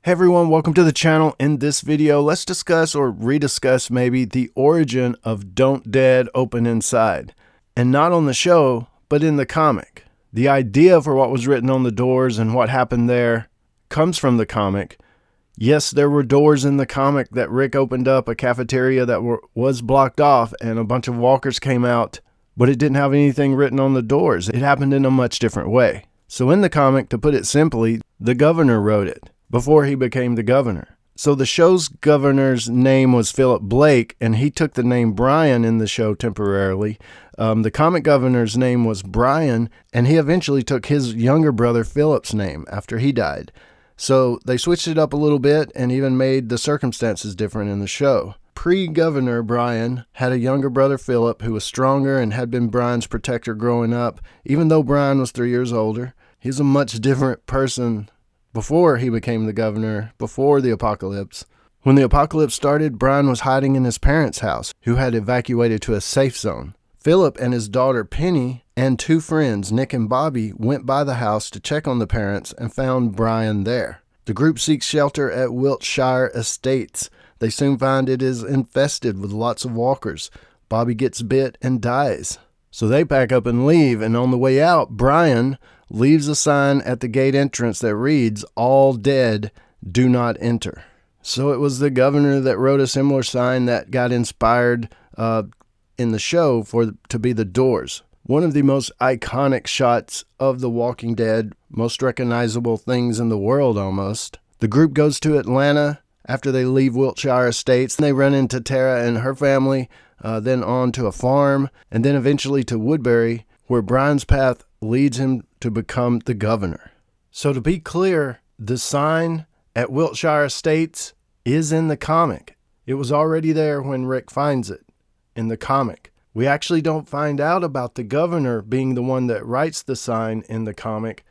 Hey everyone, welcome to the channel. In this video, let's discuss or rediscuss maybe the origin of Don't Dead Open Inside. And not on the show, but in the comic. The idea for what was written on the doors and what happened there comes from the comic. Yes, there were doors in the comic that Rick opened up a cafeteria that was blocked off and a bunch of walkers came out, but it didn't have anything written on the doors. It happened in a much different way. So in the comic, to put it simply, the governor wrote it before he became the governor. So the show's governor's name was Philip Blake, and he took the name Brian in the show temporarily. The comic governor's name was Brian, and he eventually took his younger brother Philip's name after he died. So they switched it up a little bit and even made the circumstances different in the show. Pre-governor Brian had a younger brother Philip who was stronger and had been Brian's protector growing up. Even though Brian was 3 years older, he's a much different person before he became the governor, before the apocalypse. When the apocalypse started, Brian was hiding in his parents' house, who had evacuated to a safe zone. Philip and his daughter Penny and two friends, Nick and Bobby, went by the house to check on the parents and found Brian there. The group seeks shelter at Wiltshire Estates. They soon find it is infested with lots of walkers. Bobby gets bit and dies. So they pack up and leave, and on the way out, Brian leaves a sign at the gate entrance that reads, "All dead, do not enter." So it was the governor that wrote a similar sign that got inspired in the show to be the doors. One of the most iconic shots of The Walking Dead, most recognizable things in the world almost. The group goes to Atlanta after they leave Wiltshire Estates, and they run into Tara and her family, then on to a farm, and then eventually to Woodbury, where Brian's path leads him to become the governor. So to be clear, the sign at Wiltshire Estates is in the comic. It was already there when Rick finds it in the comic. We actually don't find out about the governor being the one that writes the sign in the comic.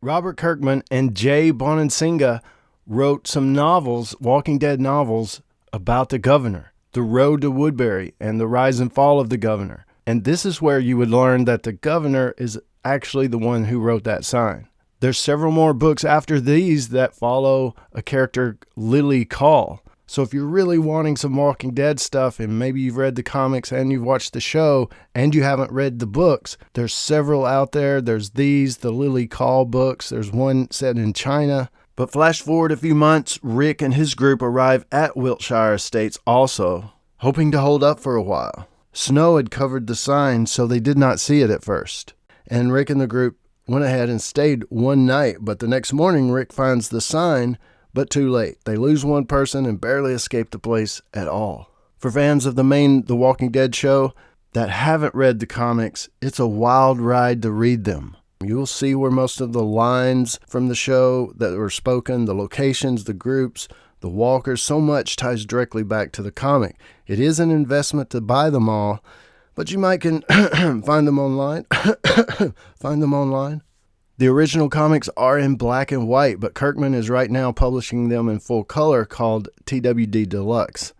Robert Kirkman and Jay Bonansinga wrote some novels, Walking Dead novels, about the governor, The Road to Woodbury, and the rise and fall of the governor. And this is where you would learn that the governor is actually the one who wrote that sign. There's several more books after these that follow a character, Lily Call. So if you're really wanting some Walking Dead stuff, and maybe you've read the comics and you've watched the show and you haven't read the books, there's several out there. There's the Lily Call books. There's one set in China. But flash forward a few months, Rick and his group arrive at Wiltshire Estates also, hoping to hold up for a while. Snow had covered the sign, so they did not see it at first. And Rick and the group went ahead and stayed one night, but the next morning Rick finds the sign, but too late. They lose one person and barely escape the place at all. For fans of The Walking Dead show that haven't read the comics, it's a wild ride to read them. You'll see where most of the lines from the show that were spoken, the locations, the groups, the walkers, so much ties directly back to the comic. It is an investment to buy them all, but you might can find them online. The original comics are in black and white, but Kirkman is right now publishing them in full color called TWD Deluxe.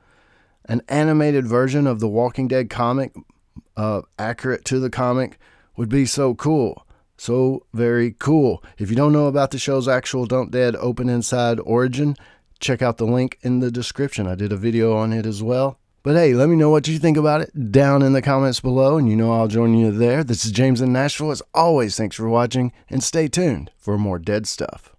An animated version of the Walking Dead comic, accurate to the comic, would be so cool. So very cool. If you don't know about the show's actual Don't Dead Open Inside origin, check out the link in the description. I did a video on it as well. But hey, let me know what you think about it down in the comments below, and you know I'll join you there. This is James in Nashville. As always, thanks for watching, and stay tuned for more Dead stuff.